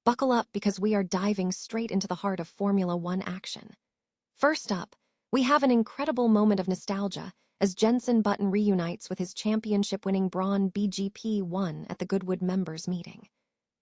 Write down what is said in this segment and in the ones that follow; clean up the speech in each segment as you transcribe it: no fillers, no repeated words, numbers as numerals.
Buckle up because we are diving straight into the heart of Formula One action. First up, we have an incredible moment of nostalgia as Jenson Button reunites with his championship-winning Brawn GP1 at the Goodwood members' meeting.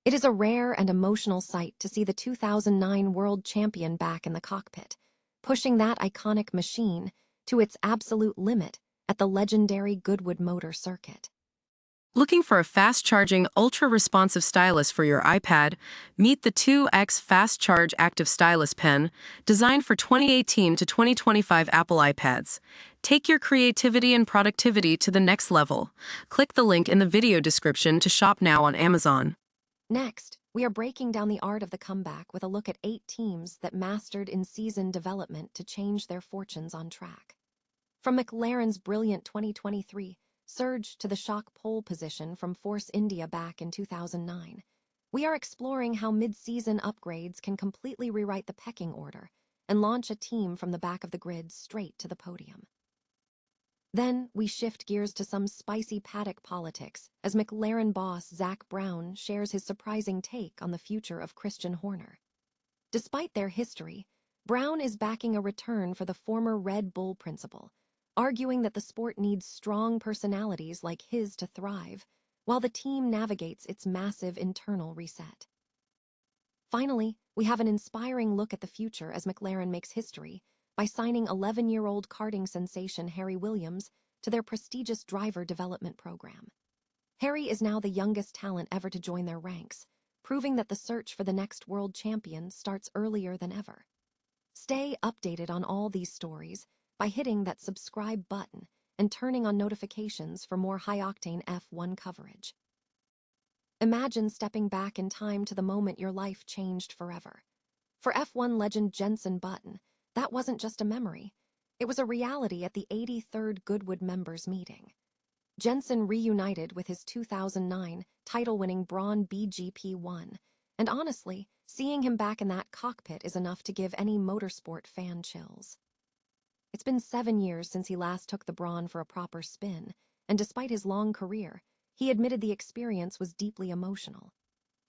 It is a rare and emotional sight to see the 2009 world champion back in the cockpit, pushing that iconic machine to its absolute limit at the legendary Goodwood Motor Circuit. Looking for a fast-charging, ultra-responsive stylus for your iPad? Meet the 2X Fast Charge Active Stylus Pen, designed for 2018 to 2025 Apple iPads. Take your creativity and productivity to the next level. Click the link in the video description to shop now on Amazon. Next, we are breaking down the art of the comeback with a look at 8 teams that mastered in-season development to change their fortunes on track. From McLaren's brilliant 2023 surge to the shock pole position from Force India back in 2009, we are exploring how mid-season upgrades can completely rewrite the pecking order and launch a team from the back of the grid straight to the podium. Then, we shift gears to some spicy paddock politics as McLaren boss Zak Brown shares his surprising take on the future of Christian Horner. Despite their history, Brown is backing a return for the former Red Bull principal, arguing that the sport needs strong personalities like his to thrive, while the team navigates its massive internal reset. Finally, we have an inspiring look at the future as McLaren makes history by signing 11-year-old karting sensation Harry Williams to their prestigious driver development program. Harry is now the youngest talent ever to join their ranks, proving that the search for the next world champion starts earlier than ever. Stay updated on all these stories by hitting that subscribe button and turning on notifications for more high-octane F1 coverage. Imagine stepping back in time to the moment your life changed forever. For F1 legend Jenson Button, that wasn't just a memory. It was a reality at the 83rd Goodwood members' meeting. Jenson reunited with his 2009 title-winning Brawn GP1, and honestly, seeing him back in that cockpit is enough to give any motorsport fan chills. It's been 7 years since he last took the Brawn for a proper spin, and despite his long career, he admitted the experience was deeply emotional.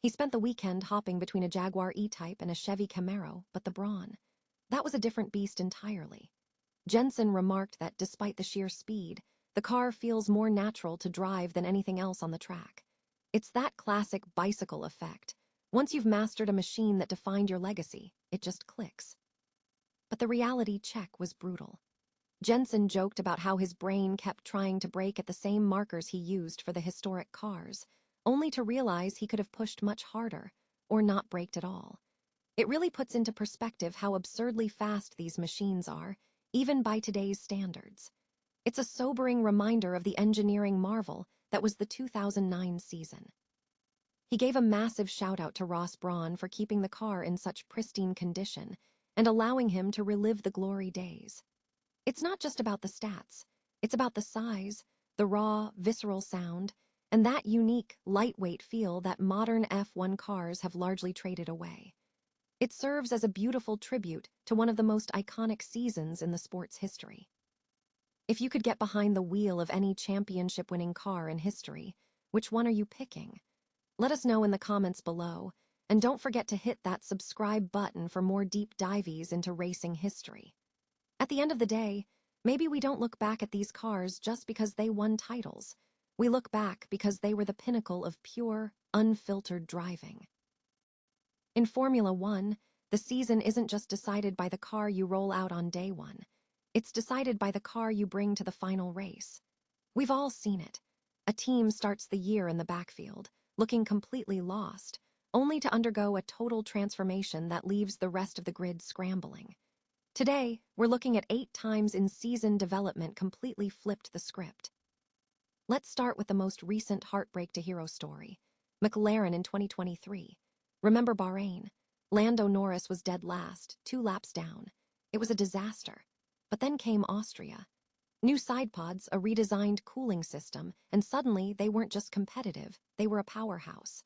He spent the weekend hopping between a Jaguar E-Type and a Chevy Camaro, but the Brawn, that was a different beast entirely. Jenson remarked that despite the sheer speed, the car feels more natural to drive than anything else on the track. It's that classic bicycle effect. Once you've mastered a machine that defined your legacy, it just clicks. But the reality check was brutal. Jenson joked about how his brain kept trying to brake at the same markers he used for the historic cars, only to realize he could have pushed much harder, or not braked at all. It really puts into perspective how absurdly fast these machines are, even by today's standards. It's a sobering reminder of the engineering marvel that was the 2009 season. He gave a massive shout-out to Ross Brawn for keeping the car in such pristine condition and allowing him to relive the glory days. It's not just about the stats. It's about the size, the raw, visceral sound, and that unique, lightweight feel that modern F1 cars have largely traded away. It serves as a beautiful tribute to one of the most iconic seasons in the sport's history. If you could get behind the wheel of any championship-winning car in history, which one are you picking? Let us know in the comments below, and don't forget to hit that subscribe button for more deep dives into racing history. At the end of the day, maybe we don't look back at these cars just because they won titles. We look back because they were the pinnacle of pure, unfiltered driving. In Formula One, the season isn't just decided by the car you roll out on day one. It's decided by the car you bring to the final race. We've all seen it. A team starts the year in the backfield, looking completely lost, only to undergo a total transformation that leaves the rest of the grid scrambling. Today, we're looking at 8 times in-season development completely flipped the script. Let's start with the most recent heartbreak-to-hero story, McLaren in 2023. Remember Bahrain? Lando Norris was dead last, 2 laps down. It was a disaster. But then came Austria. New side pods, a redesigned cooling system, and suddenly they weren't just competitive, they were a powerhouse.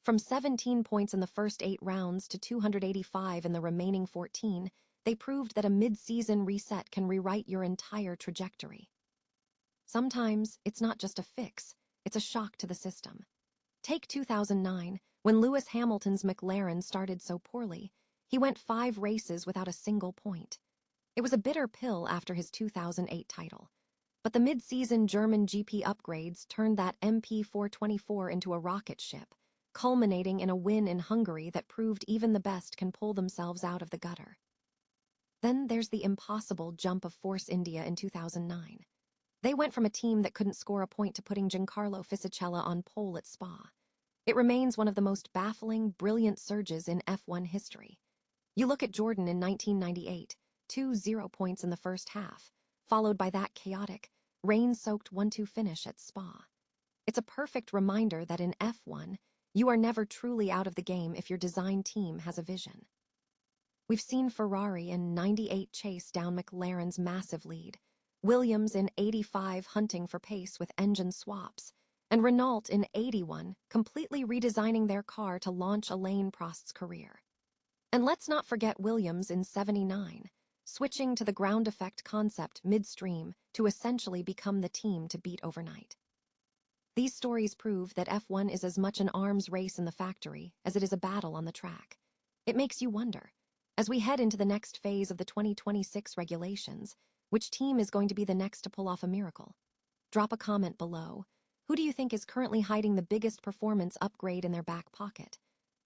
From 17 points in the first 8 rounds to 285 in the remaining 14, they proved that a mid-season reset can rewrite your entire trajectory. Sometimes it's not just a fix, it's a shock to the system. Take 2009, When Lewis Hamilton's McLaren started so poorly, he went 5 races without a single point. It was a bitter pill after his 2008 title. But the mid-season German GP upgrades turned that MP424 into a rocket ship, culminating in a win in Hungary that proved even the best can pull themselves out of the gutter. Then there's the impossible jump of Force India in 2009. They went from a team that couldn't score a point to putting Giancarlo Fisichella on pole at Spa. It remains one of the most baffling, brilliant surges in F1 history. You look at Jordan in 1998, 2-0 points in the first half, followed by that chaotic, rain-soaked 1-2 finish at Spa. It's a perfect reminder that in F1, you are never truly out of the game if your design team has a vision. We've seen Ferrari in 98 chase down McLaren's massive lead, Williams in 85 hunting for pace with engine swaps, and Renault in 81 completely redesigning their car to launch Alain Prost's career. And let's not forget Williams in 79, switching to the ground effect concept midstream to essentially become the team to beat overnight. These stories prove that F1 is as much an arms race in the factory as it is a battle on the track. It makes you wonder, as we head into the next phase of the 2026 regulations, which team is going to be the next to pull off a miracle? Drop a comment below. Who do you think is currently hiding the biggest performance upgrade in their back pocket?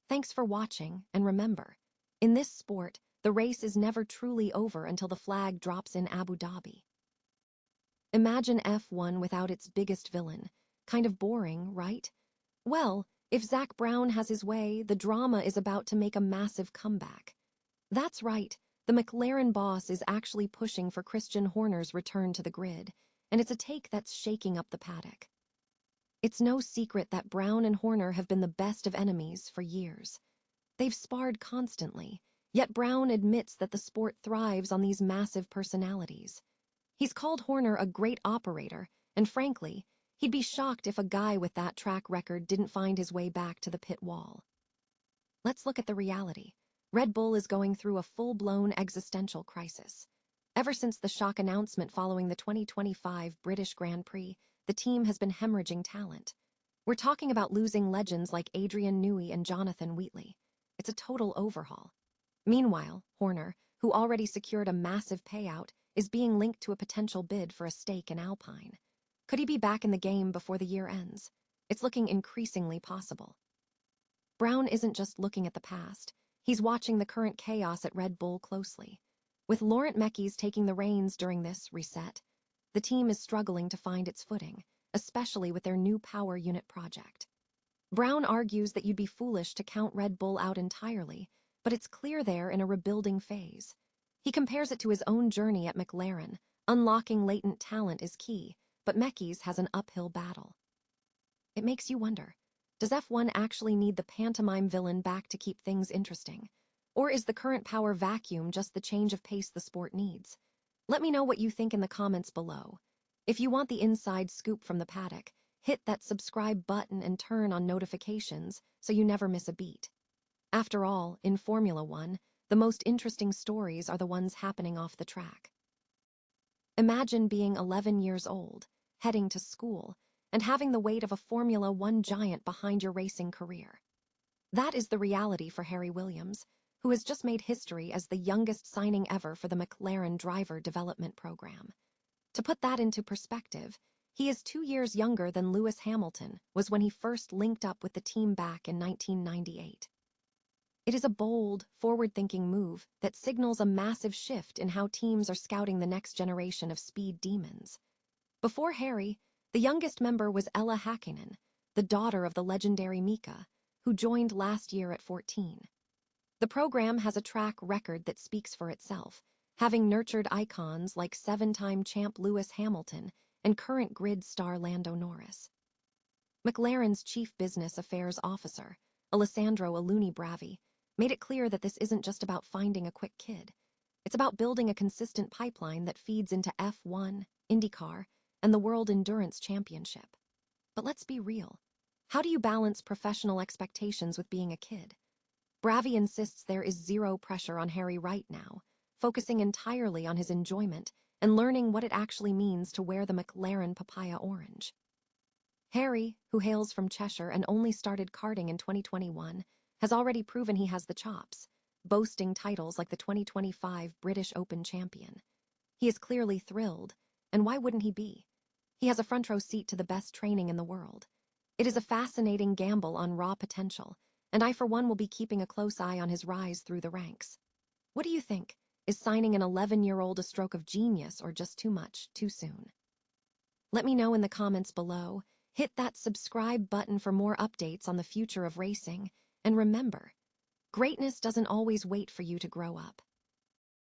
Thanks for watching, and remember, in this sport, the race is never truly over until the flag drops in Abu Dhabi. Imagine F1 without its biggest villain. Kind of boring, right? Well, if Zak Brown has his way, the drama is about to make a massive comeback. That's right, the McLaren boss is actually pushing for Christian Horner's return to the grid, and it's a take that's shaking up the paddock. It's no secret that Brown and Horner have been the best of enemies for years. They've sparred constantly, yet Brown admits that the sport thrives on these massive personalities. He's called Horner a great operator, and frankly, he'd be shocked if a guy with that track record didn't find his way back to the pit wall. Let's look at the reality. Red Bull is going through a full-blown existential crisis. Ever since the shock announcement following the 2025 British Grand Prix, the team has been hemorrhaging talent. We're talking about losing legends like Adrian Newey and Jonathan Wheatley. It's a total overhaul. Meanwhile, Horner, who already secured a massive payout, is being linked to a potential bid for a stake in Alpine. Could he be back in the game before the year ends? It's looking increasingly possible. Brown isn't just looking at the past. He's watching the current chaos at Red Bull closely. With Laurent Mekies taking the reins during this reset, the team is struggling to find its footing, especially with their new power unit project. Brown argues that you'd be foolish to count Red Bull out entirely, but it's clear they're in a rebuilding phase. He compares it to his own journey at McLaren. Unlocking latent talent is key, but Mekies has an uphill battle. It makes you wonder, does F1 actually need the pantomime villain back to keep things interesting? Or is the current power vacuum just the change of pace the sport needs? Let me know what you think in the comments below. If you want the inside scoop from the paddock, hit that subscribe button and turn on notifications so you never miss a beat. After all, in Formula One, the most interesting stories are the ones happening off the track. Imagine being 11 years old, heading to school, and having the weight of a Formula One giant behind your racing career. That is the reality for Harry Williams, who has just made history as the youngest signing ever for the McLaren driver development program. To put that into perspective, he is 2 years younger than Lewis Hamilton was when he first linked up with the team back in 1998. It is a bold, forward-thinking move that signals a massive shift in how teams are scouting the next generation of speed demons. Before Harry, the youngest member was Ella Häkkinen, the daughter of the legendary Mika, who joined last year at 14. The program has a track record that speaks for itself, having nurtured icons like 7-time champ Lewis Hamilton and current grid star Lando Norris. McLaren's chief business affairs officer, Alessandro Aluni-Bravi, made it clear that this isn't just about finding a quick kid. It's about building a consistent pipeline that feeds into F1, IndyCar, and the World Endurance Championship. But let's be real. How do you balance professional expectations with being a kid? Bravi insists there is zero pressure on Harry right now, focusing entirely on his enjoyment and learning what it actually means to wear the McLaren papaya orange. Harry, who hails from Cheshire and only started karting in 2021, has already proven he has the chops, boasting titles like the 2025 British Open champion. He is clearly thrilled, and why wouldn't he be? He has a front row seat to the best training in the world. It is a fascinating gamble on raw potential, and I for one will be keeping a close eye on his rise through the ranks. What do you think? Is signing an 11-year-old a stroke of genius or just too much, too soon? Let me know in the comments below. Hit that subscribe button for more updates on the future of racing, and remember, greatness doesn't always wait for you to grow up.